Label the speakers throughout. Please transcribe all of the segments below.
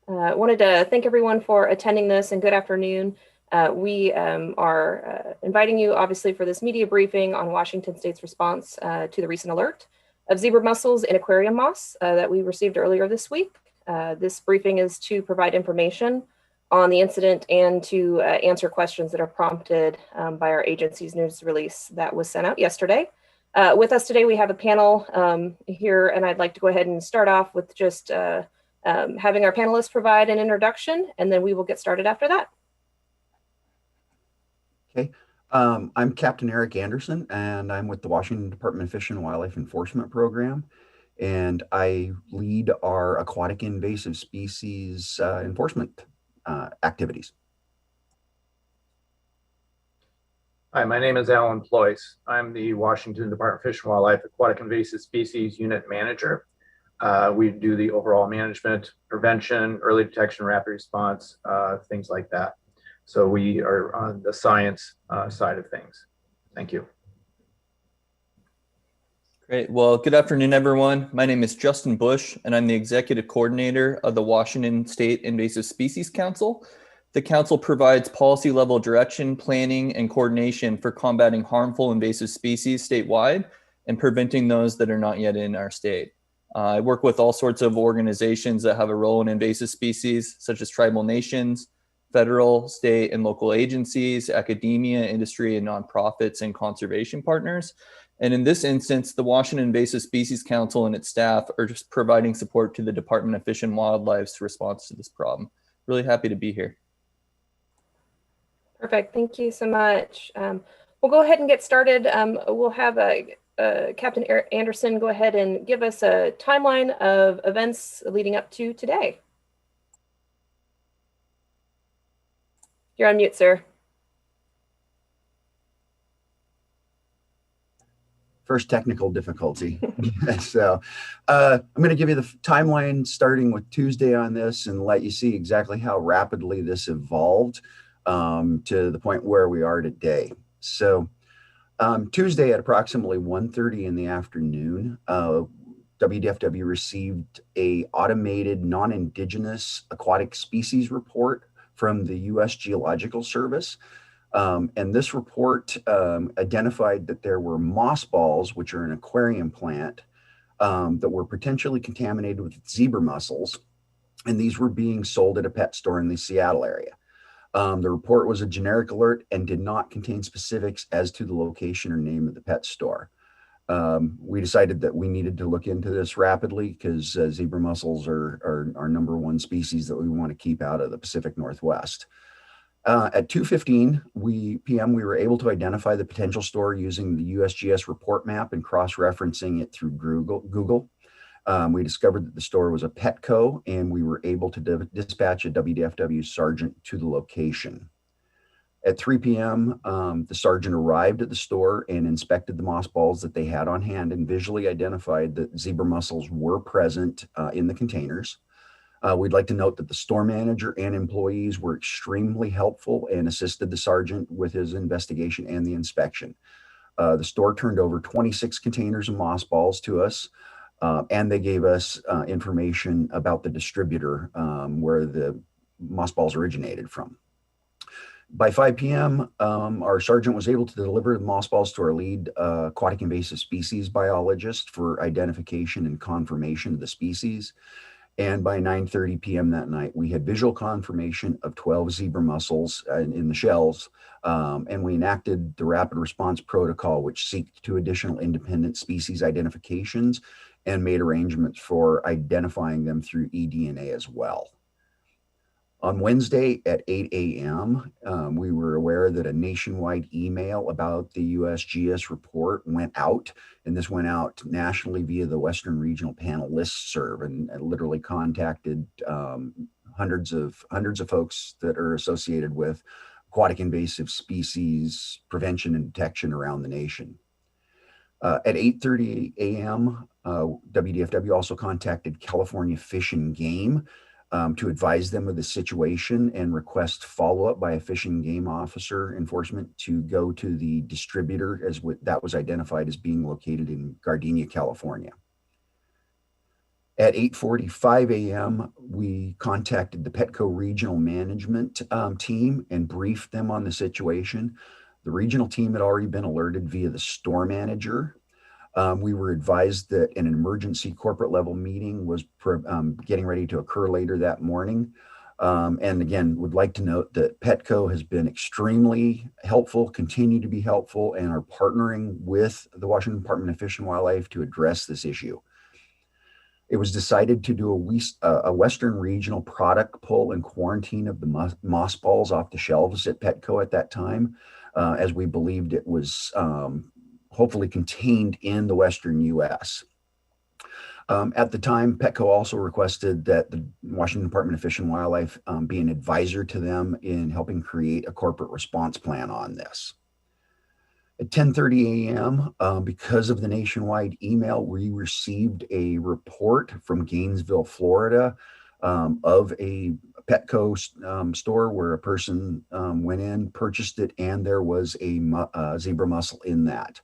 Speaker 1: Wanted to thank everyone for attending this, and good afternoon. We are inviting you, obviously, for this media briefing on Washington State's response to the recent alert of zebra mussels in aquarium moss that we received earlier this week. This briefing is to provide information on the incident and to answer questions that are prompted by our agency's news release that was sent out yesterday. With us today, we have a panel here, and I'd like to go ahead and start off with just having our panelists provide an introduction, and then we will get started after that.
Speaker 2: Okay, I'm Captain Eric Anderson, and I'm with the Washington Department of Fish and Wildlife Enforcement Program, and I lead our aquatic invasive species enforcement activities.
Speaker 3: Hi, my name is Allen Pleus. I'm the Washington Department of Fish and Wildlife Aquatic Invasive Species Unit Manager. We do the overall management, prevention, early detection, rapid response, things like that. So we are on the science side of things. Thank you.
Speaker 4: Great. Well, good afternoon, everyone. My name is Justin Bush, and I'm the Executive Coordinator of the Washington State Invasive Species Council. The council provides policy-level direction, planning, and coordination for combating harmful invasive species statewide and preventing those that are not yet in our state. I work with all sorts of organizations that have a role in invasive species, such as tribal nations, federal, state, and local agencies, academia, industry, and nonprofits, and conservation partners. And in this instance, the Washington Invasive Species Council and its staff are just providing support to the Department of Fish and Wildlife's response to this problem. Really happy to be here.
Speaker 1: Perfect. Thank you so much. We'll go ahead and get started. We'll have Captain Anderson go ahead and give us a timeline of events leading up to today. You're on mute, sir.
Speaker 2: First technical difficulty. So I'm going to give you the timeline starting with Tuesday on this and let you see exactly how rapidly this evolved to the point where we are today. So Tuesday at approximately 1:30 in the afternoon, Wdfw received an automated non-indigenous aquatic species report from the U.S. Geological Service. And this report identified that there were moss balls, which are an aquarium plant, that were potentially contaminated with zebra mussels, and these were being sold at a pet store in the Seattle area. The report was a generic alert and did not contain specifics as to the location or name of the pet store. We decided that we needed to look into this rapidly because zebra mussels are our #1 species that we want to keep out of the Pacific Northwest. At 2:15 p.m., we were able to identify the potential store using the USGS report map and cross-referencing it through Google. We discovered that the store was a Petco, and we were able to dispatch a Wdfw sergeant to the location. At 3 p.m., the sergeant arrived at the store and inspected the moss balls that they had on hand and visually identified that zebra mussels were present in the containers. We'd like to note that the store manager and employees were extremely helpful and assisted the sergeant with his investigation and the inspection. The store turned over 26 containers of moss balls to us, and they gave us information about the distributor where the moss balls originated from. By 5 p.m., our sergeant was able to deliver the moss balls to our lead aquatic invasive species biologist for identification and confirmation of the species. And by 9:30 p.m. that night, we had visual confirmation of 12 zebra mussels in the shells, and we enacted the rapid response protocol, which seeked 2 additional independent species identifications and made arrangements for identifying them through eDNA as well. On Wednesday at 8 a.m., we were aware that a nationwide email about the USGS report went out, and this went out nationally via the Western Regional Panel listserv, and literally contacted hundreds of folks that are associated with aquatic invasive species prevention and detection around the nation. At 8:30 a.m., Wdfw also contacted California Fish and Game to advise them of the situation and request follow-up by a Fish and Game officer enforcement to go to the distributor that was identified as being located in Gardenia, California. At 8:45 a.m., we contacted the Petco regional management team and briefed them on the situation. The regional team had already been alerted via the store manager. We were advised that an emergency corporate level meeting was getting ready to occur later that morning. And again, would like to note that Petco has been extremely helpful, continue to be helpful, and are partnering with the Washington Department of Fish and Wildlife to address this issue. It was decided to do a Western regional product pull and quarantine of the mossballs off the shelves at Petco at that time, as we believed it was hopefully contained in the Western U.S. At the time, Petco also requested that the Washington Department of Fish and Wildlife be an advisor to them in helping create a corporate response plan on this. At 10:30 a.m., because of the nationwide email, we received a report from Gainesville, Florida, of a Petco store where a person went in, purchased it, and there was a zebra mussel in that.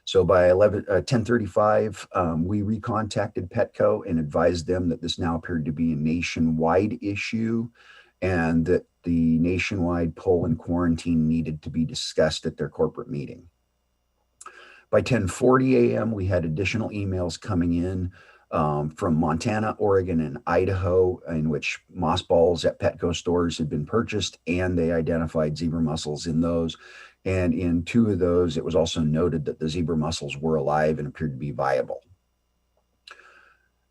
Speaker 2: So by 10:35, we recontacted Petco and advised them that this now appeared to be a nationwide issue and that the nationwide pull and quarantine needed to be discussed at their corporate meeting. By 10:40 a.m., we had additional emails coming in from Montana, Oregon, and Idaho, in which mossballs at Petco stores had been purchased, and they identified zebra mussels in those. And in 2 of those, it was also noted that the zebra mussels were alive and appeared to be viable.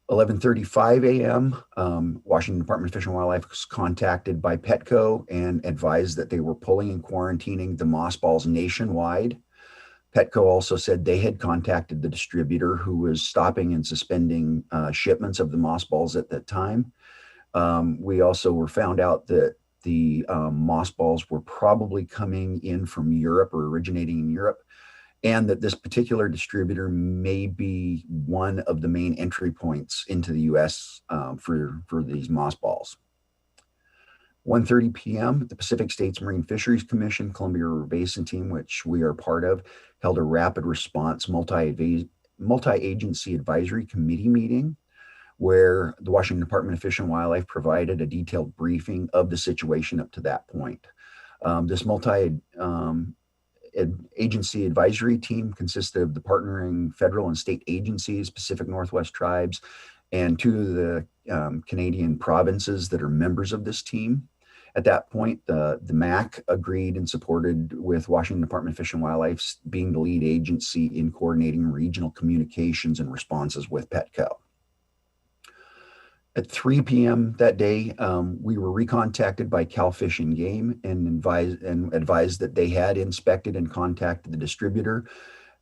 Speaker 2: 11:35 a.m., Washington Department of Fish and Wildlife was contacted by Petco and advised that they were pulling and quarantining the mossballs nationwide. Petco also said they had contacted the distributor who was stopping and suspending shipments of the mossballs at that time. We also were found out that the mossballs were probably coming in from Europe or originating in Europe, and that this particular distributor may be one of the main entry points into the U.S. for these mossballs. 1:30 p.m., the Pacific States Marine Fisheries Commission, Columbia River Basin team, which we are part of, held a rapid response multi-agency advisory committee meeting where the Washington Department of Fish and Wildlife provided a detailed briefing of the situation up to that point. This multi-agency advisory team consisted of the partnering federal and state agencies, Pacific Northwest tribes, and 2 of the Canadian provinces that are members of this team. At that point, the MAC agreed and supported with Washington Department of Fish and Wildlife being the lead agency in coordinating regional communications and responses with Petco. At 3 p.m. that day, we were recontacted by Cal Fish and Game and advised that they had inspected and contacted the distributor.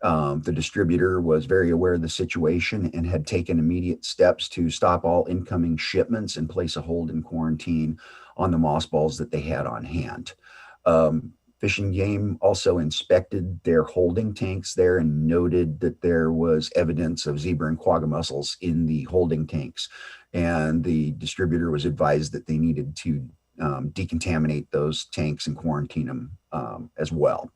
Speaker 2: The distributor was very aware of the situation and had taken immediate steps to stop all incoming shipments and place a hold in quarantine on the mossballs that they had on hand. Fish and Game also inspected their holding tanks there and noted that there was evidence of zebra and quagga mussels in the holding tanks. And the distributor was advised that they needed to decontaminate those tanks and quarantine them as well.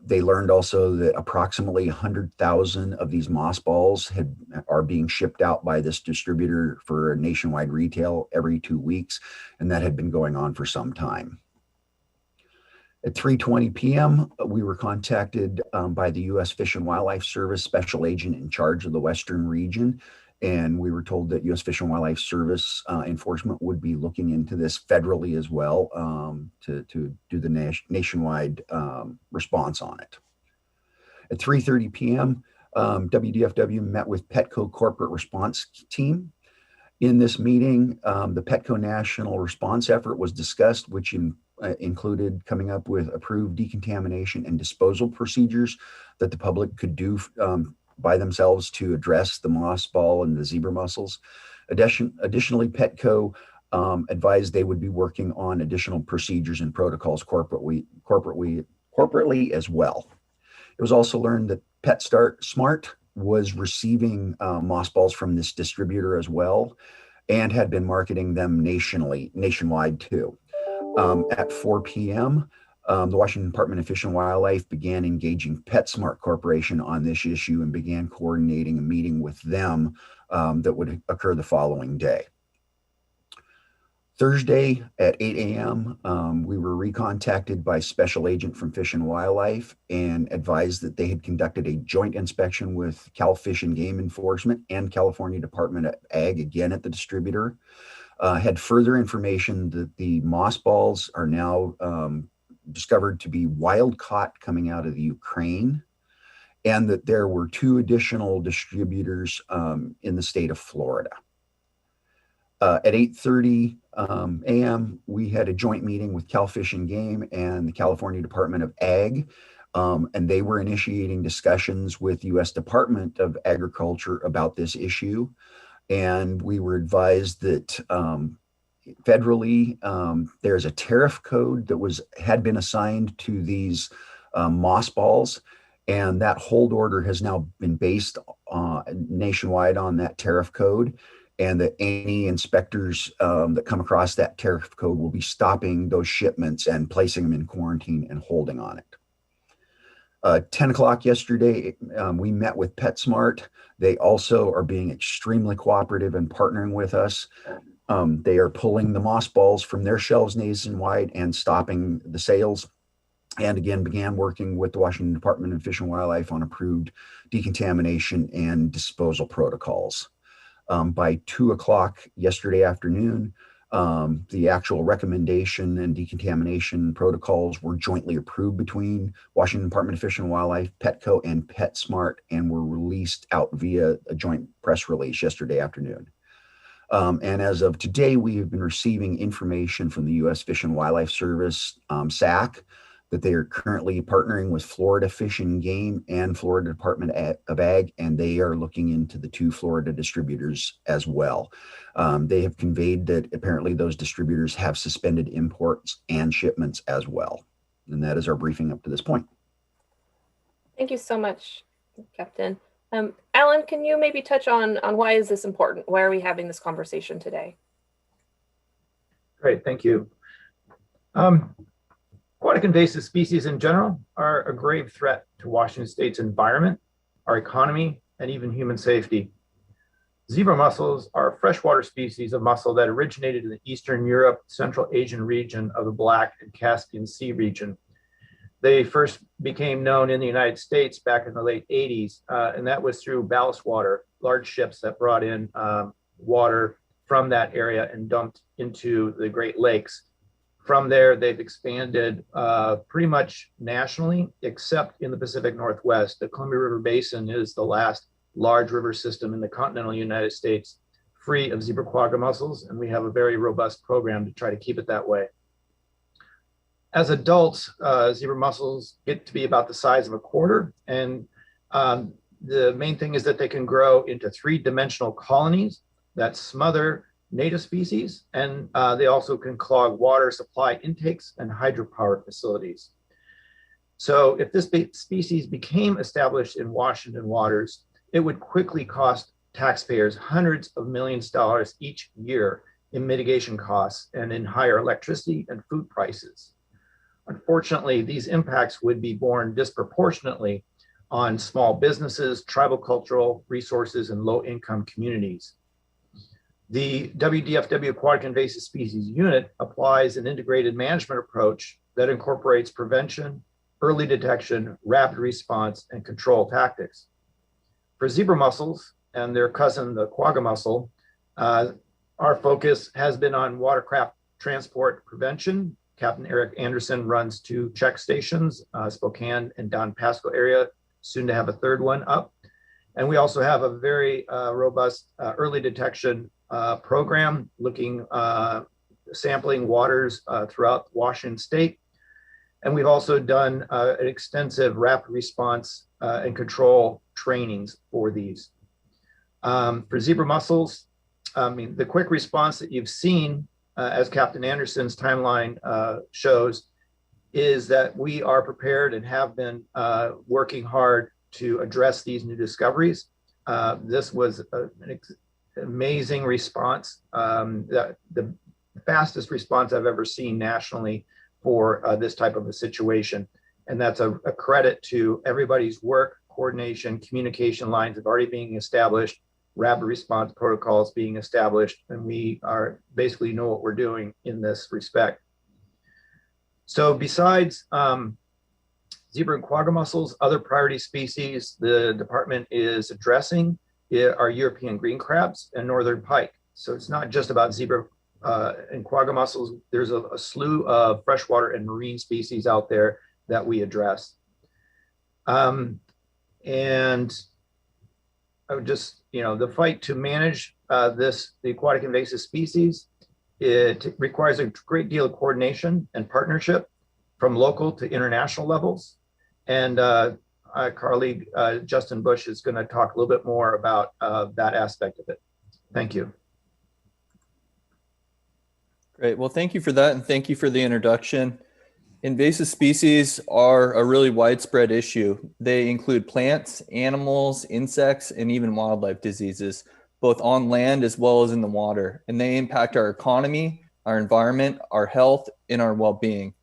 Speaker 2: They learned also that approximately 100,000 of these mossballs are being shipped out by this distributor for nationwide retail every 2 weeks, and that had been going on for some time. At 3:20 p.m., we were contacted by the U.S. Fish and Wildlife Service special agent in charge of the Western region, and we were told that U.S. Fish and Wildlife Service enforcement would be looking into this federally as well to do the nationwide response on it. At 3:30 p.m., Wdfw met with Petco corporate response team. In this meeting, the Petco national response effort was discussed, which included coming up with approved decontamination and disposal procedures that the public could do by themselves to address the mossball and the zebra mussels. Additionally, Petco advised they would be working on additional procedures and protocols corporately as well. It was also learned that PetSmart was receiving mossballs from this distributor as well and had been marketing them nationwide too. At 4 p.m., the Washington Department of Fish and Wildlife began engaging PetSmart Corporation on this issue and began coordinating a meeting with them that would occur the following day. Thursday at 8 a.m., we were recontacted by Special Agent from Fish and Wildlife and advised that they had conducted a joint inspection with Cal Fish and Game Enforcement and California Department of Ag, again at the distributor. Had further information that the mossballs are now discovered to be wild caught coming out of the Ukraine, and that there were 2 additional distributors in the state of Florida. At 8:30 a.m., we had a joint meeting with Cal Fish and Game and the California Department of Ag, and they were initiating discussions with U.S. Department of Agriculture about this issue. And we were advised that federally, there's a tariff code that had been assigned to these mossballs, and that hold order has now been based nationwide on that tariff code, and that any inspectors that come across that tariff code will be stopping those shipments and placing them in quarantine and holding on it. 10 o'clock yesterday, we met with PetSmart. They also are being extremely cooperative and partnering with us. They are pulling the mossballs from their shelves nationwide and stopping the sales. And again, began working with the Washington Department of Fish and Wildlife on approved decontamination and disposal protocols. By 2 o'clock yesterday afternoon, the actual recommendation and decontamination protocols were jointly approved between Washington Department of Fish and Wildlife, Petco, and PetSmart, and were released out via a joint press release yesterday afternoon. And as of today, we have been receiving information from the U.S. Fish and Wildlife Service, SAC, that they are currently partnering with Florida Fish and Game and Florida Department of Ag, and they are looking into the 2 Florida distributors as well. They have conveyed that apparently those distributors have suspended imports and shipments as well. And that is our briefing up to this point.
Speaker 1: Thank you so much, Captain. Allen, can you maybe touch on why is this important? Why are we having this conversation today?
Speaker 3: Great, thank you. Aquatic invasive species in general are a grave threat to Washington State's environment, our economy, and even human safety. Zebra mussels are a freshwater species of mussel that originated in the Eastern Europe, Central Asian region of the Black and Caspian Sea region. They first became known in the United States back in the late 80s, and that was through ballast water, large ships that brought in water from that area and dumped into the Great Lakes. From there, they've expanded pretty much nationally, except in the Pacific Northwest. The Columbia River Basin is the last large river system in the continental United States free of zebra quagga mussels, and we have a very robust program to try to keep it that way. As adults, zebra mussels get to be about the size of a quarter, and the main thing is that they can grow into 3-dimensional colonies that smother native species, and they also can clog water supply intakes and hydropower facilities. So if this species became established in Washington waters, it would quickly cost taxpayers hundreds of millions of dollars each year in mitigation costs and in higher electricity and food prices. Unfortunately, these impacts would be borne disproportionately on small businesses, tribal cultural resources, and low-income communities. The Wdfw Aquatic Invasive Species Unit applies an integrated management approach that incorporates prevention, early detection, rapid response, and control tactics. For zebra mussels and their cousin, the quagga mussel, our focus has been on watercraft transport prevention. Captain Eric Anderson runs 2 check stations, Spokane and Don Pasco area, soon to have a 3rd one up. And we also have a very robust early detection program looking, sampling waters throughout Washington State. And we've also done an extensive rapid response and control trainings for these. For zebra mussels, the quick response that you've seen as Captain Anderson's timeline shows is that we are prepared and have been working hard to address these new discoveries. This was an amazing response, the fastest response I've ever seen nationally for this type of a situation. And that's a credit to everybody's work, coordination, communication lines have already been established rapid response protocols being established, and we are basically know what we're doing in this respect. So besides zebra and quagga mussels, other priority species the department is addressing are European green crabs and northern pike. So it's not just about zebra and quagga mussels. There's a slew of freshwater and marine species out there that we address. And I would just, the fight to manage the aquatic invasive species, it requires a great deal of coordination and partnership from local to international levels. And our colleague, Justin Bush, is going to talk a little bit more about that aspect of it. Thank you.
Speaker 4: Great. Well, thank you for that. And thank you for the introduction. Invasive species are a really widespread issue. They include plants, animals, insects, and even wildlife diseases, both on land as well as in the water. And they impact our economy, our environment, our health, and our well-being.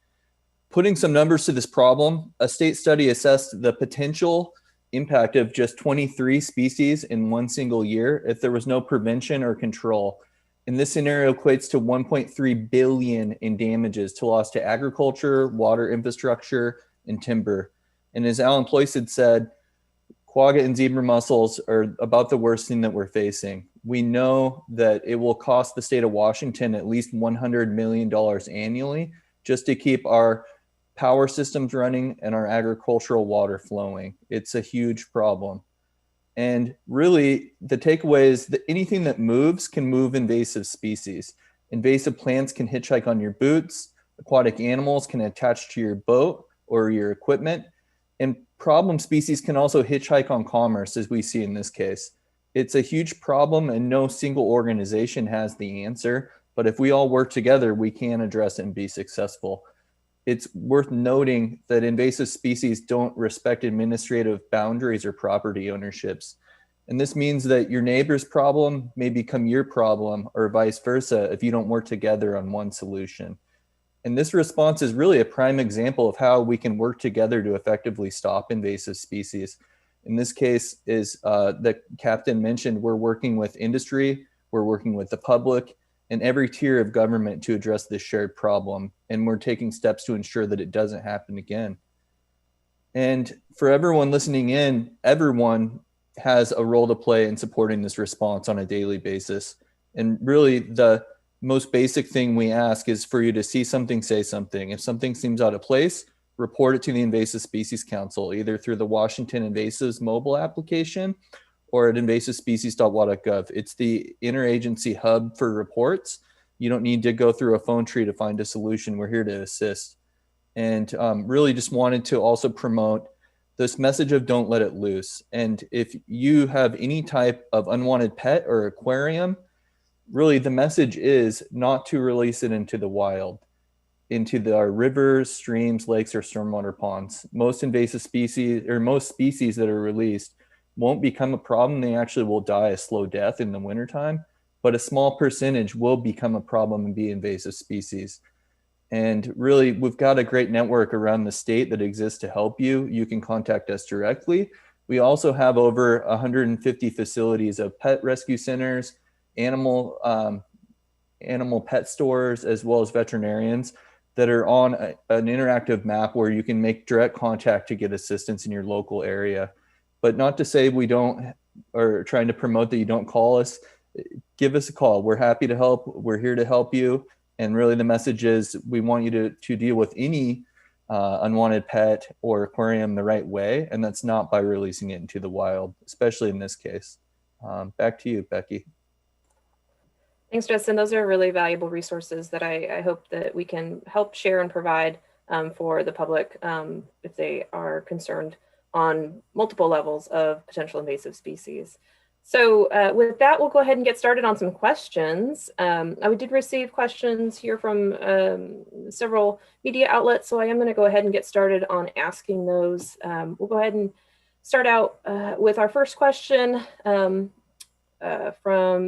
Speaker 4: Putting some numbers to this problem, a state study assessed the potential impact of just 23 species in one single year if there was no prevention or control. And this scenario equates to 1.3 billion in damages to loss to agriculture, water infrastructure, and timber. And as Allen Pleus had said, quagga and zebra mussels are about the worst thing that we're facing. We know that it will cost the state of Washington at least $100 million annually just to keep our power systems running and our agricultural water flowing. It's a huge problem. And really, the takeaway is that anything that moves can move invasive species. Invasive plants can hitchhike on your boots. Aquatic animals can attach to your boat or your equipment. And problem species can also hitchhike on commerce, as we see in this case. It's a huge problem, and no single organization has the answer. But if we all work together, we can address it and be successful. It's worth noting that invasive species don't respect administrative boundaries or property ownerships. And this means that your neighbor's problem may become your problem, or vice versa, if you don't work together on one solution. And this response is really a prime example of how we can work together to effectively stop invasive species. In this case, is the captain mentioned, we're working with industry, we're working with the public, and every tier of government to address this shared problem. And we're taking steps to ensure that it doesn't happen again. And for everyone listening in, everyone has a role to play in supporting this response on a daily basis. And really the most basic thing we ask is for you to see something, say something. If something seems out of place, report it to the Invasive Species Council, either through the Washington Invasives mobile application or at invasivespecies.wa.gov. It's the interagency hub for reports. You don't need to go through a phone tree to find a solution. We're here to assist. And really just wanted to also promote this message of don't let it loose. And if you have any type of unwanted pet or aquarium, really the message is not to release it into the wild, into our rivers, streams, lakes, or stormwater ponds. Most invasive species, or most species that are released, won't become a problem. They actually will die a slow death in the wintertime, but a small percentage will become a problem and be invasive species. And really, we've got a great network around the state that exists to help you. You can contact us directly. We also have over 150 facilities of pet rescue centers, animal pet stores, as well as veterinarians that are on an interactive map where you can make direct contact to get assistance in your local area. But not to say we don't, or trying to promote that you don't call us. Give us a call. We're happy to help. We're here to help you. And really the message is we want you to deal with any unwanted pet or aquarium the right way. And that's not by releasing it into the wild, especially in this case. Back to you, Becky.
Speaker 1: Thanks, Justin. Those are really valuable resources that I hope that we can help share and provide for the public if they are concerned on multiple levels of potential invasive species. So with that, we'll go ahead and get started on some questions. We did receive questions here from several media outlets, so I am going to go ahead and get started on asking those. We'll go ahead and start out with our first question from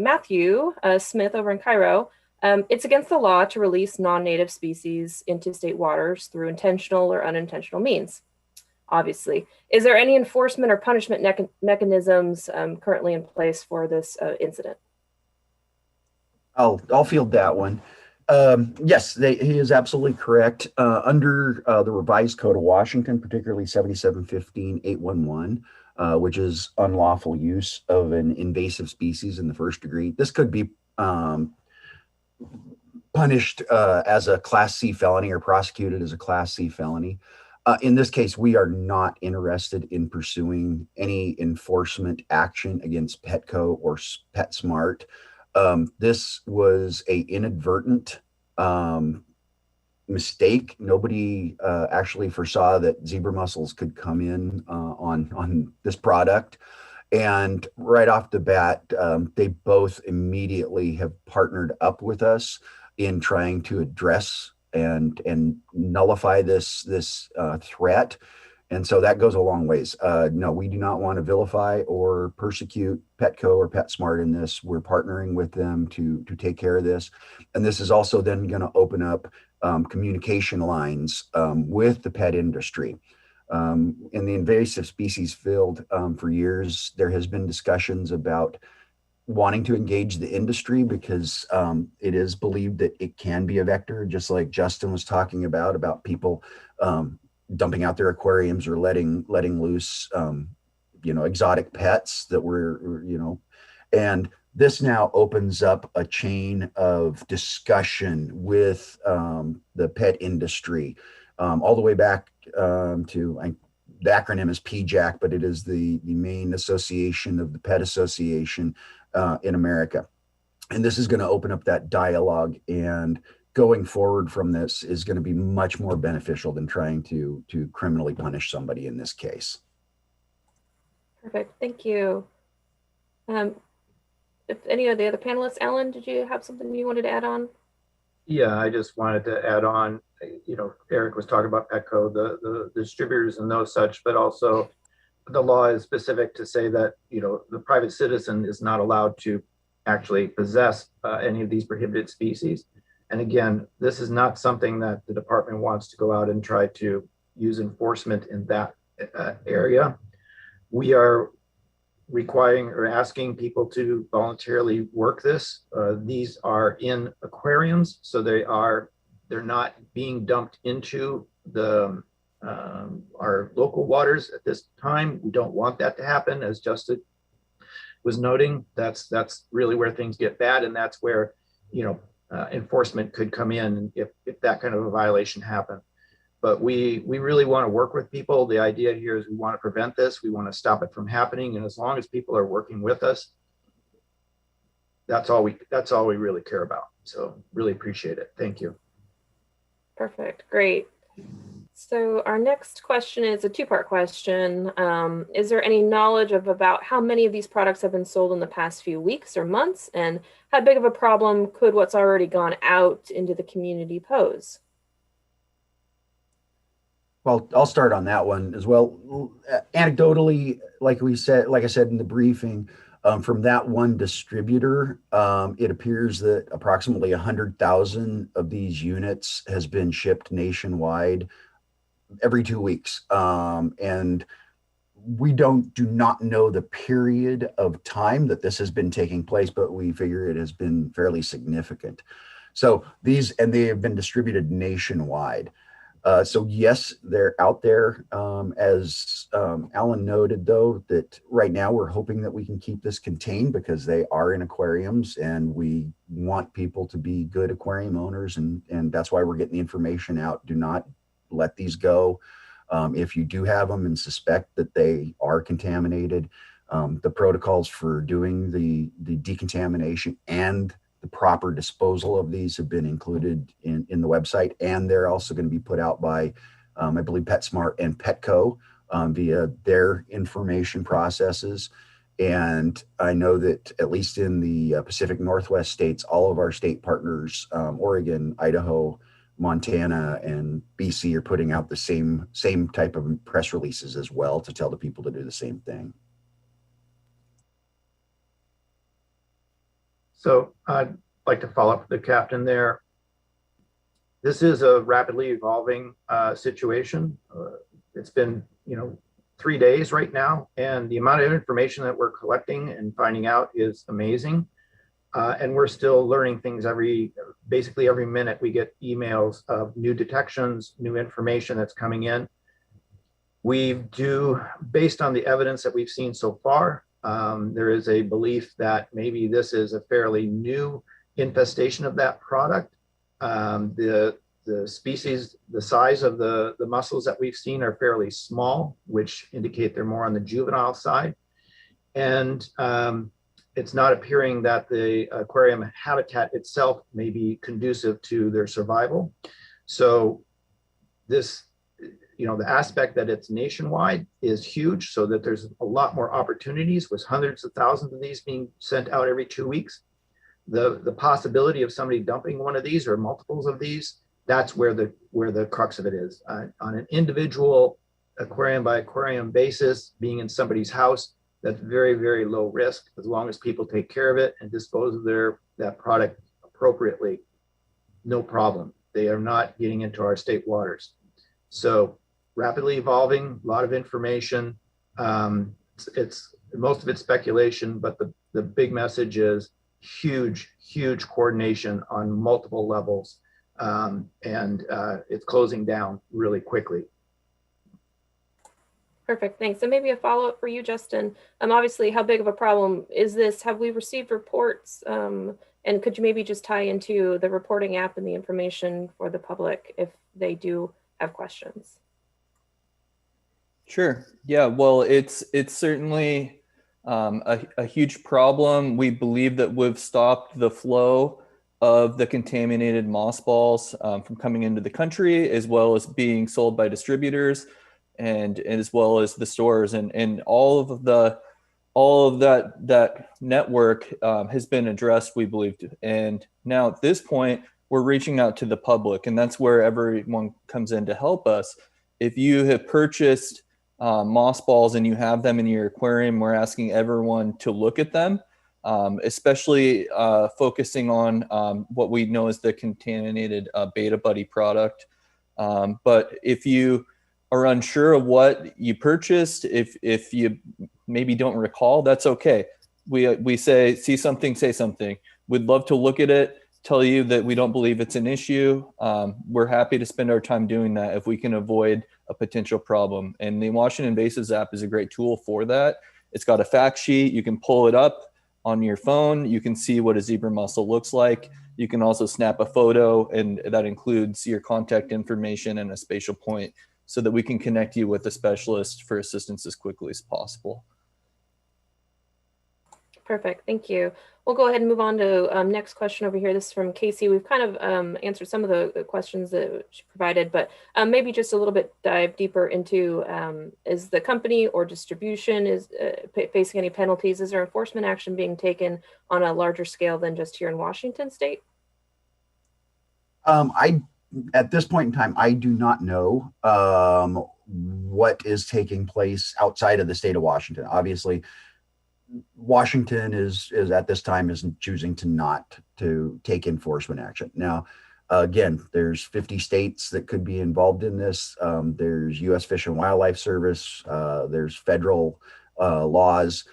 Speaker 1: Matthew Smith over in Cairo. It's against the law to release non-native species into state waters through intentional or unintentional means. obviously. Is there any enforcement or punishment mechanisms currently in place for this incident?
Speaker 2: I'll field that one. Yes, he is absolutely correct. Under the revised Code of Washington, particularly 7715.811, which is unlawful use of an invasive species in the first degree, this could be punished as a Class C felony or prosecuted as a Class C felony. In this case, we are not interested in pursuing any enforcement action against Petco or PetSmart. This was a inadvertent mistake. Nobody actually foresaw that zebra mussels could come in on this product. And right off the bat, they both immediately have partnered up with us in trying to address and nullify this threat. And so that goes a long ways. No, we do not want to vilify or persecute Petco or PetSmart in this. We're partnering with them to take care of this. And this is also then going to open up communication lines with the pet industry. In the invasive species field, for years, there has been discussions about wanting to engage the industry because it is believed that it can be a vector, just like Justin was talking about people dumping out their aquariums or letting loose, exotic pets that were, and this now opens up a chain of discussion with the pet industry, all the way back to the acronym is PJAC, but it is the main association of the pet association in America. And this is going to open up that dialogue, and going forward from this is going to be much more beneficial than trying to criminally punish somebody in this case.
Speaker 1: Perfect. Thank you. If any of the other panelists, Alan, did you have something you wanted to add on?
Speaker 3: Yeah, I just wanted to add on, Eric was talking about Petco, the distributors and those such, but also the law is specific to say that, the private citizen is not allowed to actually possess any of these prohibited species. And again, this is not something that the department wants to go out and try to use enforcement in that area. We are requiring or asking people to voluntarily work this. These are in aquariums, so they're not being dumped into the our local waters at this time. We don't want that to happen, as Justin was noting. That's really where things get bad, and that's where enforcement could come in if that kind of a violation happened. But we really want to work with people. The idea here is we want to prevent this. We want to stop it from happening. And as long as people are working with us, that's all we really care about. So really appreciate it. Thank you.
Speaker 1: Perfect. Great. So our next question is a two-part question. Is there any knowledge of about how many of these products have been sold in the past few weeks or months? And how big of a problem could what's already gone out into the community pose?
Speaker 2: Well, I'll start on that one as well. Anecdotally, like I said in the briefing, from that one distributor, it appears that approximately 100,000 of these units has been shipped nationwide every 2 weeks. And we do not know the period of time that this has been taking place, but we figure it has been fairly significant. So they have been distributed nationwide. So yes, they're out there. As Alan noted, though, that right now we're hoping that we can keep this contained because they are in aquariums, and we want people to be good aquarium owners, and that's why we're getting the information out. Do not let these go. If you do have them and suspect that they are contaminated, the protocols for doing the decontamination and the proper disposal of these have been included in the website, and they're also going to be put out by, I believe, PetSmart and Petco via their information processes. And I know that at least in the Pacific Northwest states, all of our state partners, Oregon, Idaho, Montana, and BC, are putting out the same type of press releases as well to tell the people to do the same thing.
Speaker 3: So I'd like to follow up with the captain there. This is a rapidly evolving situation. it's been, 3 days right now, and the amount of information that we're collecting and finding out is amazing. And we're still learning things basically every minute. We get emails of new detections, new information that's coming in. Based on the evidence that we've seen so far, there is a belief that maybe this is a fairly new infestation of that product. The species, the size of the mussels that we've seen are fairly small, which indicate they're more on the juvenile side. And it's not appearing that the aquarium habitat itself may be conducive to their survival. So this, the aspect that it's nationwide is huge, so that there's a lot more opportunities with hundreds of thousands of these being sent out every 2 weeks. The possibility of somebody dumping one of these or multiples of these, that's where the crux of it is. On an individual aquarium by aquarium basis, being in somebody's house, that's very, very low risk as long as people take care of it and dispose of that product appropriately. No problem. They are not getting into our state waters. So rapidly evolving, a lot of information. It's most of it's speculation, but the big message is huge coordination on multiple levels, and it's closing down really quickly.
Speaker 1: Perfect, thanks. And maybe a follow-up for you, Justin. Obviously, how big of a problem is this? Have we received reports? And could you maybe just tie into the reporting app and the information for the public if they do have questions?
Speaker 4: Sure. Yeah. Well, it's certainly a huge problem. We believe that we've stopped the flow of the contaminated mossballs from coming into the country, as well as being sold by distributors, and as well as the stores, and all of that network has been addressed, we believe. And now at this point, we're reaching out to the public, and that's where everyone comes in to help us. If you have purchased mossballs and you have them in your aquarium, we're asking everyone to look at them, especially focusing on what we know as the contaminated Betta Buddy product. But if you are unsure of what you purchased, if you maybe don't recall, that's okay. We say, see something, say something. We'd love to look at it, tell you that we don't believe it's an issue. We're happy to spend our time doing that if we can avoid a potential problem. And the Washington Invasives app is a great tool for that. It's got a fact sheet. You can pull it up on your phone. You can see what a zebra mussel looks like. You can also snap a photo, and that includes your contact information and a spatial point, so that we can connect you with a specialist for assistance as quickly as possible.
Speaker 1: Perfect, thank you. We'll go ahead and move on to next question over here. This is from Casey. We've kind of answered some of the questions that she provided, but maybe just a little bit dive deeper into, is the company or distribution facing any penalties? Is there enforcement action being taken on a larger scale than just here in Washington state?
Speaker 2: At this point in time, I do not know what is taking place outside of the state of Washington. Obviously, Washington is at this time isn't choosing to take enforcement action. Now, again, there's 50 states that could be involved in this. There's U.S. Fish and Wildlife Service. There's federal laws.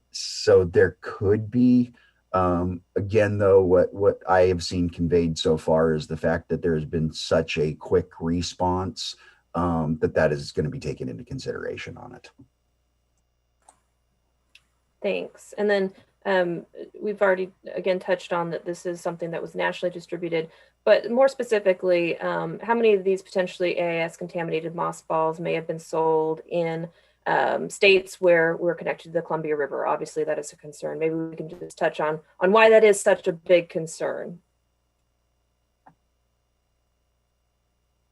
Speaker 2: So there could be. Again, though, what I have seen conveyed so far is the fact that there has been such a quick response that is going to be taken into consideration on it.
Speaker 1: Thanks. And then we've already, again, touched on that this is something that was nationally distributed, but more specifically, how many of these potentially AIS contaminated mossballs may have been sold in states where we're connected to the Columbia River? Obviously, that is a concern. Maybe we can just touch on why that is such a big concern.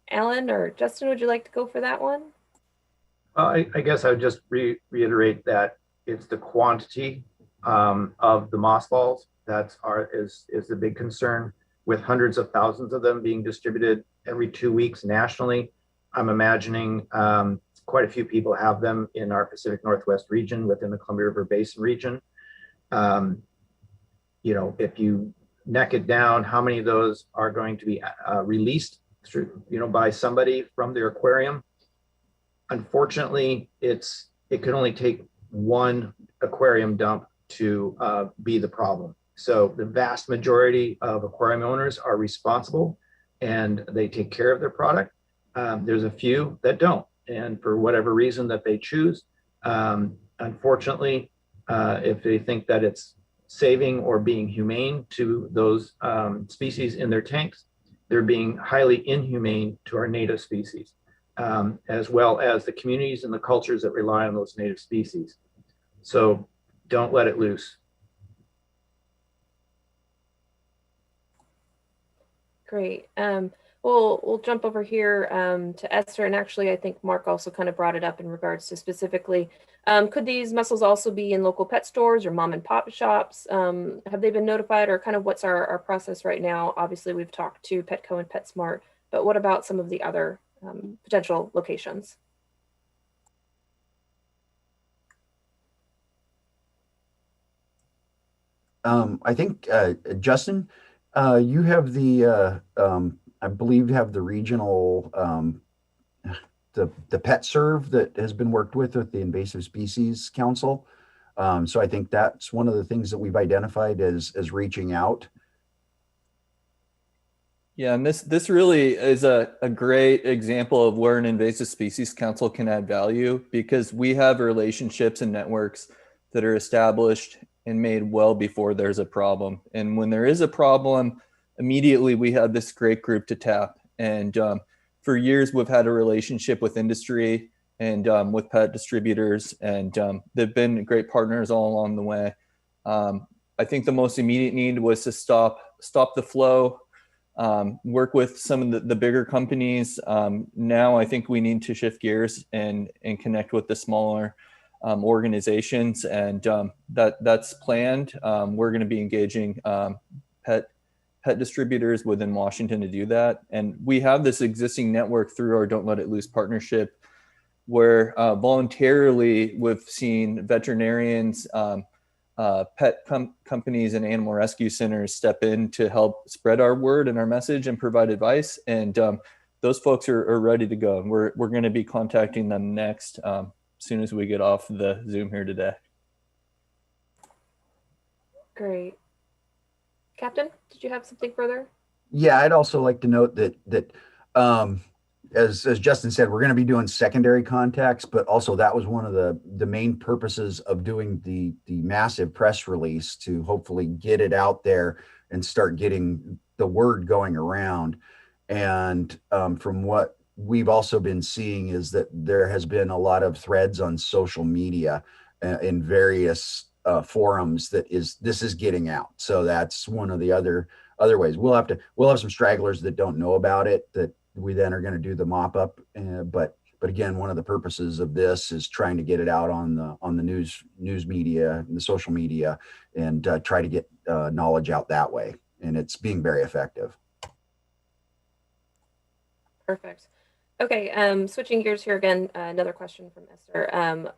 Speaker 1: Alan or Justin, would you like to go for that one?
Speaker 3: I guess I would just reiterate that it's the quantity of the mossballs is the big concern, with hundreds of thousands of them being distributed every 2 weeks nationally. I'm imagining quite a few people have them in our Pacific Northwest region within the Columbia River Basin region. If you neck it down, how many of those are going to be released through, by somebody from their aquarium? Unfortunately, it could only take one aquarium dump to be the problem. So the vast majority of aquarium owners are responsible and they take care of their product. There's a few that don't, and for whatever reason that they choose, unfortunately, if they think that it's saving or being humane to those species in their tanks, they're being highly inhumane to our native species, as well as the communities and the cultures that rely on those native species. So don't let it loose.
Speaker 1: Great. We'll jump over here to Esther, and actually I think Mark also kind of brought it up in regards to specifically, could these mussels also be in local pet stores or mom and pop shops? Have they been notified, or kind of what's our process right now? Obviously we've talked to Petco and PetSmart, but what about some of the other potential locations?
Speaker 2: I think, Justin, you have the, I believe you have the regional, the pet serve that has been worked with the Invasive Species Council. So I think that's one of the things that we've identified as reaching out.
Speaker 4: Yeah, and this really is a great example of where an Invasive Species Council can add value, because we have relationships and networks that are established and made well before there's a problem. And when there is a problem, immediately we have this great group to tap. And for years, we've had a relationship with industry and with pet distributors, and they've been great partners all along the way. I think the most immediate need was to stop the flow, work with some of the bigger companies. Now I think we need to shift gears and connect with the smaller organizations, and that's planned. We're going to be engaging pet distributors within Washington to do that. And we have this existing network through our Don't Let It Loose partnership, where voluntarily we've seen veterinarians, pet companies, and animal rescue centers step in to help spread our word and our message and provide advice. And those folks are ready to go. And we're going to be contacting them next, as soon as we get off the Zoom here today.
Speaker 1: Great. Captain, did you have something further?
Speaker 2: Yeah, I'd also like to note that as Justin said, we're going to be doing secondary contacts, but also that was one of the main purposes of doing the massive press release, to hopefully get it out there and start getting the word going around. And from what we've also been seeing is that there has been a lot of threads on social media in various forums this is getting out. So that's one of the other ways. We'll have some stragglers that don't know about it, that we then are going to do the mop up. But again, one of the purposes of this is trying to get it out on the news media and the social media, and try to get knowledge out that way. And it's being very effective.
Speaker 1: Perfect. Okay, switching gears here again, another question from Esther.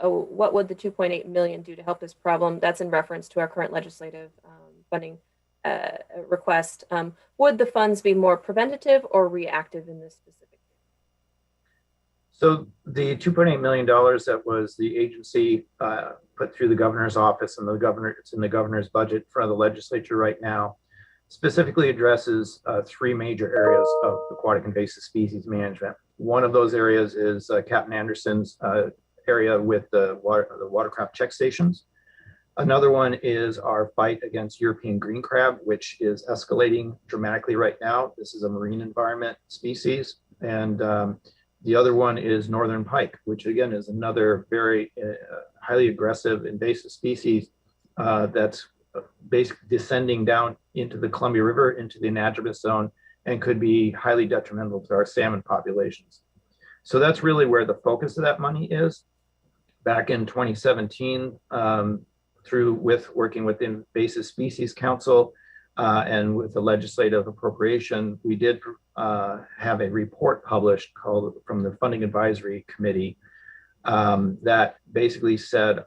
Speaker 1: What would the $2.8 million do to help this problem? That's in reference to our current legislative funding request. Would the funds be more preventative or reactive in this specific case?
Speaker 3: So the $2.8 million that was the agency put through the governor's office, and it's in the governor's budget in front of the legislature right now, specifically addresses three major areas of aquatic invasive species management. One of those areas is Captain Anderson's area with the watercraft check stations. Another one is our fight against European green crab, which is escalating dramatically right now. This is a marine environment species. And the other one is northern pike, which again is another very highly aggressive invasive species that's basically descending down into the Columbia River, into the anadromous zone, and could be highly detrimental to our salmon populations. So that's really where the focus of that money is. Back in 2017, working with the Invasive Species Council and with the legislative appropriation, we did have a report published from the Funding Advisory Committee that basically said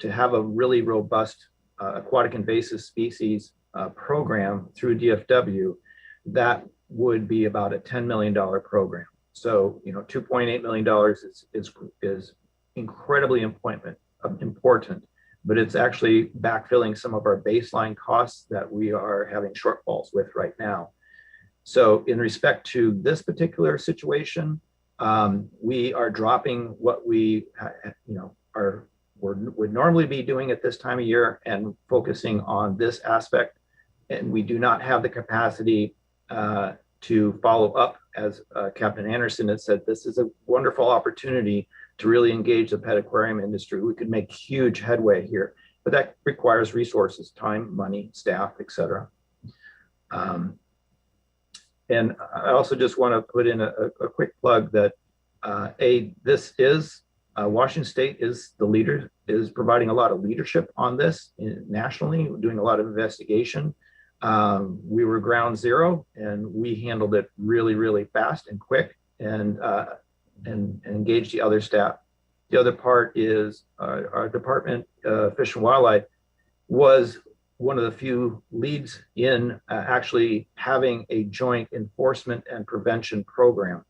Speaker 3: to have a really robust aquatic invasive species program through DFW, that would be about a $10 million program. So, you know, $2.8 million is incredibly important, but it's actually backfilling some of our baseline costs that we are having shortfalls with right now. So in respect to this particular situation, we are dropping what we, would normally be doing at this time of year and focusing on this aspect. And we do not have the capacity to follow up. As Captain Anderson has said, this is a wonderful opportunity to really engage the pet aquarium industry. We could make huge headway here, but that requires resources, time, money, staff, etc. And I also just want to put in a quick plug that this is Washington State is the leader, is providing a lot of leadership on this nationally, doing a lot of investigation. We were ground zero and we handled it really, really fast and quick and engaged the other staff. The other part is our Department of Fish and Wildlife was one of the few leads in actually having a joint enforcement and prevention program.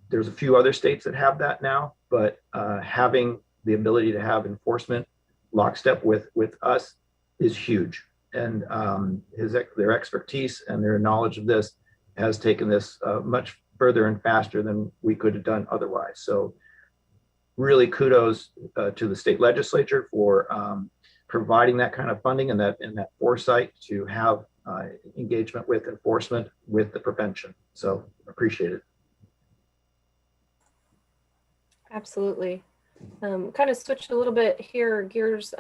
Speaker 3: There's a few other states that have that now, but having the ability to have enforcement lockstep with us is huge. And their expertise and their knowledge of this has taken this much further and faster than we could have done otherwise. So really kudos to the state legislature for providing that kind of funding and that foresight to have engagement with enforcement with the prevention. So appreciate it.
Speaker 1: Absolutely. Kind of switched a little bit here, gears.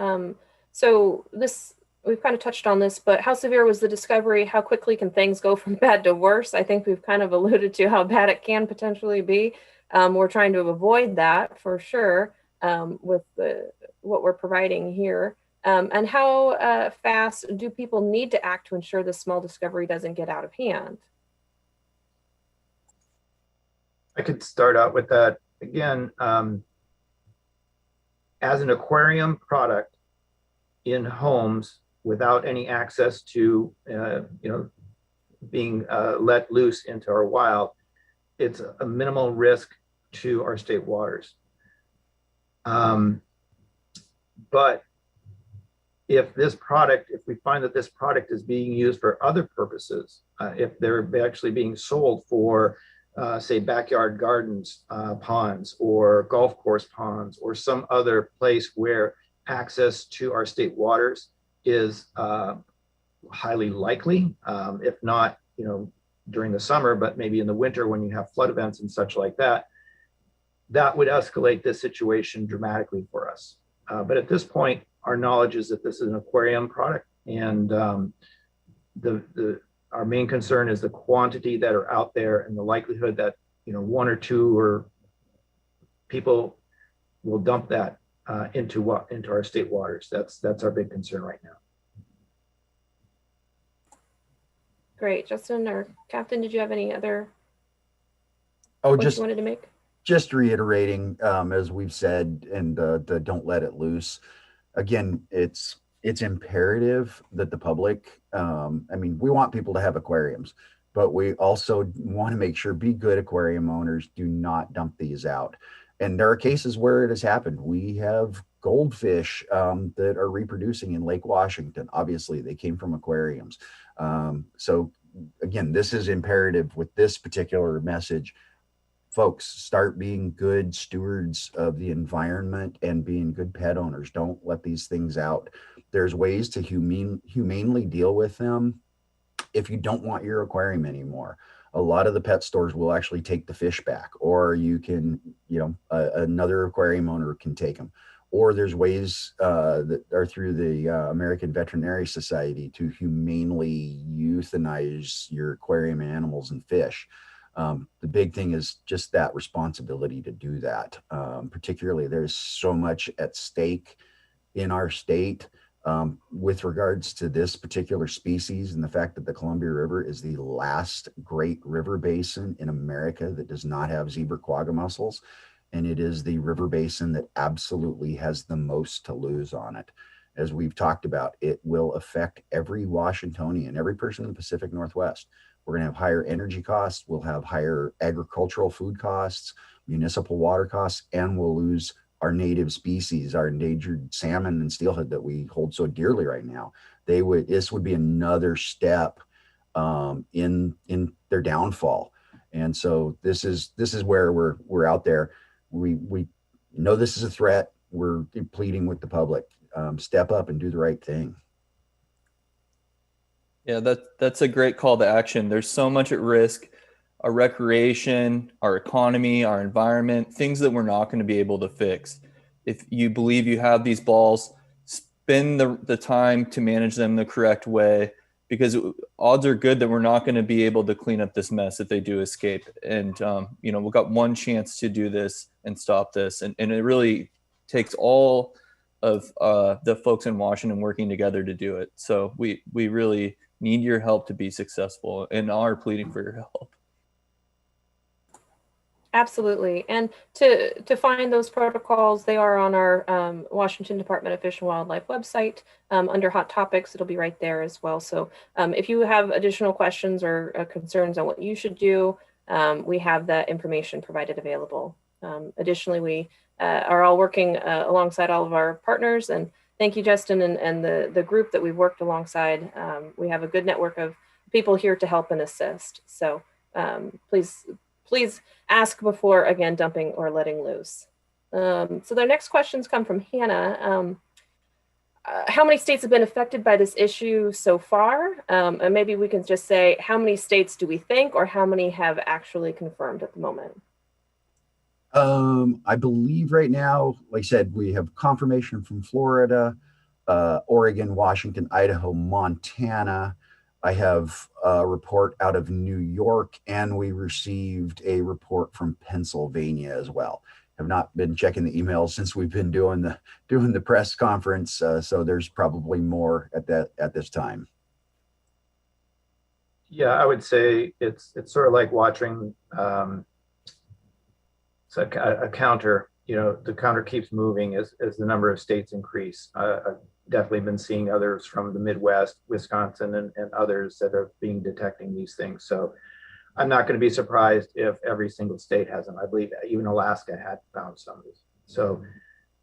Speaker 1: So this, we've kind of touched on this, but how severe was the discovery? How quickly can things go from bad to worse? I think we've kind of alluded to how bad it can potentially be. We're trying to avoid that for sure with what we're providing here. And how fast do people need to act to ensure this small discovery doesn't get out of hand?
Speaker 3: I could start out with that. Again, as an aquarium product in homes without any access to, being let loose into our wild, it's a minimal risk to our state waters. But if we find that this product is being used for other purposes, if they're actually being sold for, say, backyard gardens, ponds, or golf course ponds, or some other place where access to our state waters is highly likely, if not, during the summer, but maybe in the winter when you have flood events and such like that, that would escalate this situation dramatically for us. But at this point, our knowledge is that this is an aquarium product, and our main concern is the quantity that are out there and the likelihood that one or two or people will dump that into our state waters. That's our big concern right now.
Speaker 1: Great. Justin or Captain, did you have any other points you wanted to make?
Speaker 2: Just reiterating, as we've said, and the don't let it loose. Again, it's imperative that the public, we want people to have aquariums, but we also want to make sure be good aquarium owners do not dump these out. And there are cases where it has happened. We have goldfish that are reproducing in Lake Washington. Obviously, they came from aquariums. So again, this is imperative with this particular message. Folks, start being good stewards of the environment and being good pet owners. Don't let these things out. There's ways to humanely deal with them if you don't want your aquarium anymore. A lot of the pet stores will actually take the fish back, or you can, another aquarium owner can take them. Or there's ways that are through the American Veterinary Society to humanely euthanize your aquarium animals and fish. The big thing is just that responsibility to do that. Particularly, there's so much at stake in our state with regards to this particular species, and the fact that the Columbia River is the last great river basin in America that does not have zebra quagga mussels. And it is the river basin that absolutely has the most to lose on it. As we've talked about, it will affect every Washingtonian, every person in the Pacific Northwest. We're going to have higher energy costs. We'll have higher agricultural food costs, municipal water costs, and we'll lose our native species, our endangered salmon and steelhead that we hold so dearly right now. This would be another step in their downfall. And so this is where we're out there. We know this is a threat. We're pleading with the public, step up and do the right thing.
Speaker 4: Yeah, that's a great call to action. There's so much at risk. Our recreation, our economy, our environment, things that we're not going to be able to fix. If you believe you have these balls, spend the time to manage them the correct way, because odds are good that we're not going to be able to clean up this mess if they do escape. And, we've got one chance to do this and stop this. And it really takes all of the folks in Washington working together to do it. So we really need your help to be successful and are pleading for your help.
Speaker 1: Absolutely. And to find those protocols, they are on our Washington Department of Fish and Wildlife website under Hot Topics. It'll be right there as well. So if you have additional questions or concerns on what you should do, we have that information provided available. Additionally, we are all working alongside all of our partners. And thank you, Justin, and the group that we've worked alongside. We have a good network of people here to help and assist. So please ask before, again, dumping or letting loose. So their next questions come from Hannah. How many states have been affected by this issue so far? And maybe we can just say, how many states do we think, or how many have actually confirmed at the moment?
Speaker 2: I believe right now, like I said, we have confirmation from Florida, Oregon, Washington, Idaho, Montana. I have a report out of New York, and we received a report from Pennsylvania as well. Have not been checking the emails since we've been doing the press conference, so there's probably more at this time.
Speaker 3: Yeah, I would say it's sort of like watching a counter. The counter keeps moving as the number of states increase. I've definitely been seeing others from the Midwest, Wisconsin, and others that are detecting these things. So I'm not going to be surprised if every single state has them. I believe even Alaska had found some of these. So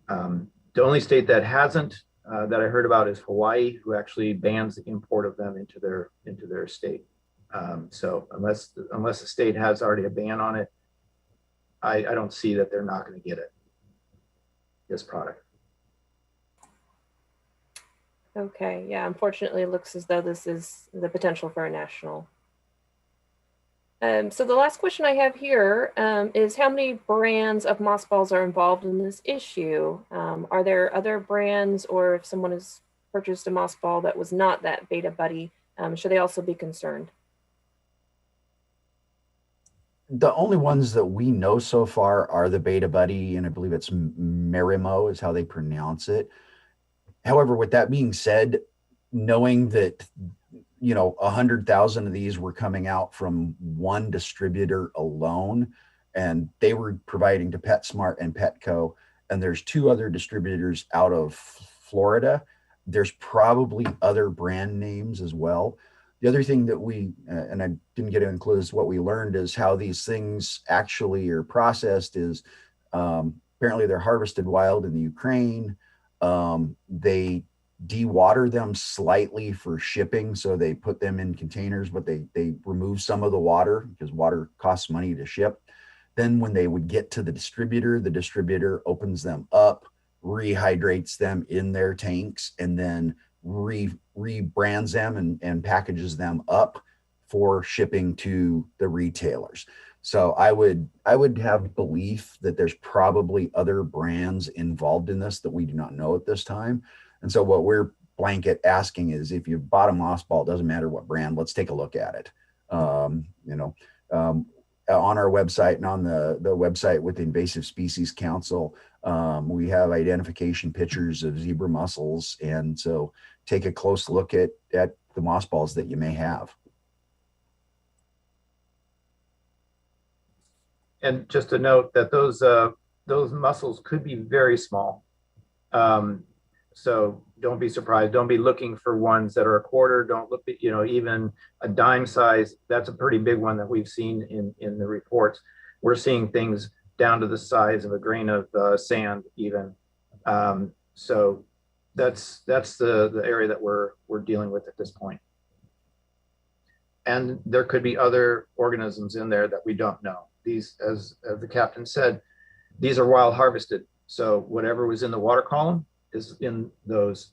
Speaker 3: the only state that hasn't that I heard about is Hawaii, who actually bans the import of them into their state. So unless the state has already a ban on it, I don't see that they're not going to get it, this product.
Speaker 1: Okay, yeah, unfortunately, it looks as though this is the potential for a national. So the last question I have here is, how many brands of mossballs are involved in this issue? Are there other brands, or if someone has purchased a mossball that was not that Betta Buddy, should they also be concerned?
Speaker 2: The only ones that we know so far are the Betta Buddy, and I believe it's Marimo is how they pronounce it. However, with that being said, knowing that 100,000 of these were coming out from one distributor alone, and they were providing to PetSmart and Petco, and there's two other distributors out of Florida, there's probably other brand names as well. The other thing that we, and I didn't get to include, is what we learned is how these things actually are processed is apparently they're harvested wild in the Ukraine. They dewater them slightly for shipping. So they put them in containers, but they remove some of the water because water costs money to ship. Then when they would get to the distributor opens them up, rehydrates them in their tanks, and then rebrands them and packages them up for shipping to the retailers. So I would have belief that there's probably other brands involved in this that we do not know at this time. And so what we're blanket asking is, if you bought a mossball, it doesn't matter what brand, let's take a look at it. On our website and on the website with the Invasive Species Council, we have identification pictures of zebra mussels. And so take a close look at the mossballs that you may have.
Speaker 3: And just to note that those mussels could be very small. So don't be surprised. Don't be looking for ones that are a quarter. Don't look at, even a dime size. That's a pretty big one that we've seen in the reports. We're seeing things down to the size of a grain of sand even. So that's the area that we're dealing with at this point. And there could be other organisms in there that we don't know. These, as the captain said, these are wild harvested. So whatever was in the water column is in those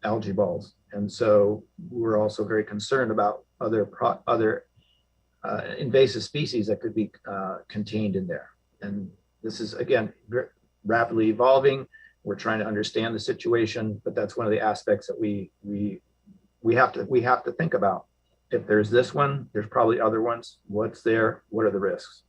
Speaker 3: algae balls. And so we're also very concerned about other invasive species that could be contained in there. And this is, again, rapidly evolving. We're trying to understand the situation, but that's one of the aspects that we have to think about. If there's this one, there's probably other ones. What's there? What are the risks?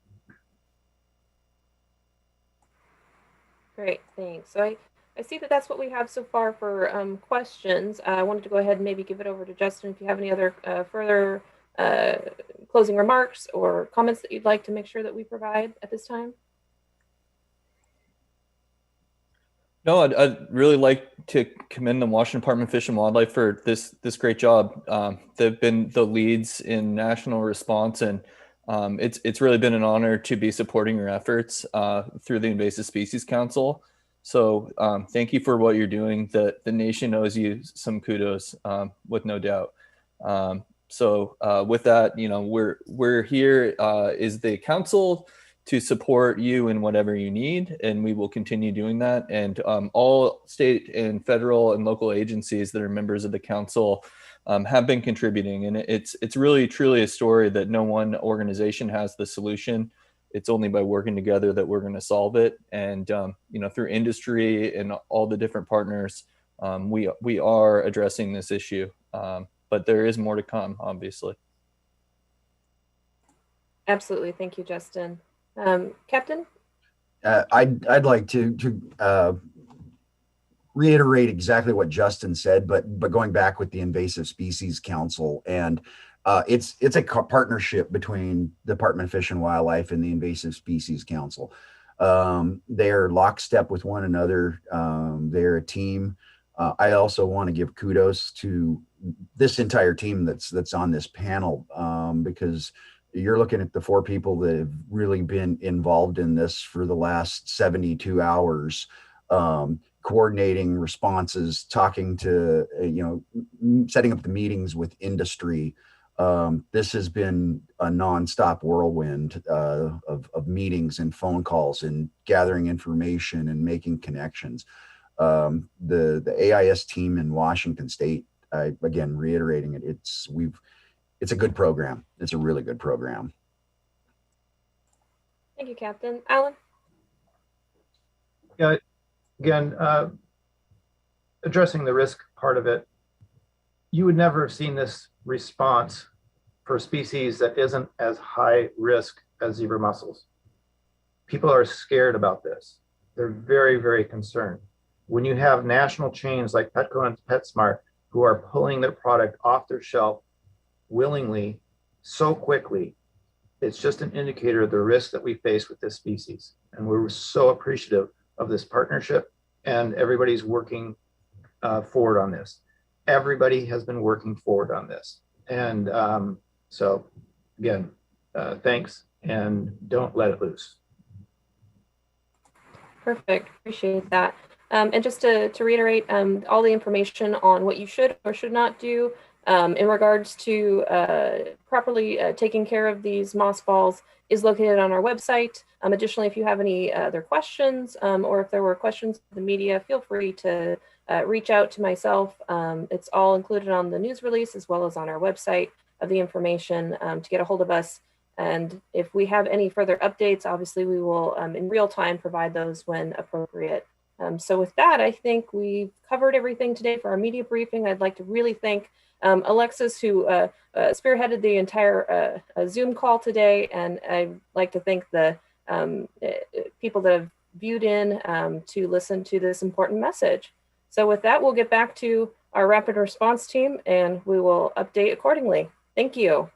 Speaker 1: Great, thanks. So I see that that's what we have so far for questions. I wanted to go ahead and maybe give it over to Justin if you have any other further closing remarks or comments that you'd like to make sure that we provide at this time.
Speaker 4: No, I'd really like to commend the Washington Department of Fish and Wildlife for this great job. They've been the leads in national response, and it's really been an honor to be supporting your efforts through the Invasive Species Council. So thank you for what you're doing. The nation owes you some kudos, with no doubt. So with that, we're here is the council to support you in whatever you need, and we will continue doing that. And all state and federal and local agencies that are members of the council have been contributing. And it's really truly a story that no one organization has the solution. It's only by working together that we're going to solve it. And through industry and all the different partners, we are addressing this issue. But there is more to come, obviously.
Speaker 1: Absolutely, thank you, Justin. Captain?
Speaker 2: I'd like to reiterate exactly what Justin said, but going back with the Invasive Species Council, and it's a partnership between the Department of Fish and Wildlife and the Invasive Species Council. They're lockstep with one another. They're a team. I also want to give kudos to this entire team that's on this panel, because you're looking at the 4 people that have really been involved in this for the last 72 hours, coordinating responses, talking to, setting up the meetings with industry. This has been a nonstop whirlwind of meetings and phone calls and gathering information and making connections. The AIS team in Washington State, again, reiterating it, it's a good program. It's a really good program.
Speaker 1: Thank you, Captain. Allen?
Speaker 3: Yeah, again, addressing the risk part of it, you would never have seen this response for species that isn't as high risk as zebra mussels. People are scared about this. They're very, very concerned. When you have national chains like Petco and PetSmart who are pulling their product off their shelf willingly so quickly, it's just an indicator of the risk that we face with this species. And we're so appreciative of this partnership, and everybody's working forward on this. Everybody has been working forward on this. And so again, thanks, and don't let it loose.
Speaker 1: Perfect, appreciate that. And just to reiterate, all the information on what you should or should not do in regards to properly taking care of these moss balls is located on our website. Additionally, if you have any other questions or if there were questions to the media, feel free to reach out to myself. It's all included on the news release as well as on our website of the information to get a hold of us. And if we have any further updates, obviously we will in real time provide those when appropriate. So with that, I think we've covered everything today for our media briefing. I'd like to really thank Alexis, who spearheaded the entire Zoom call today. And I'd like to thank the people that have viewed in to listen to this important message. So with that, we'll get back to our rapid response team and we will update accordingly. Thank you.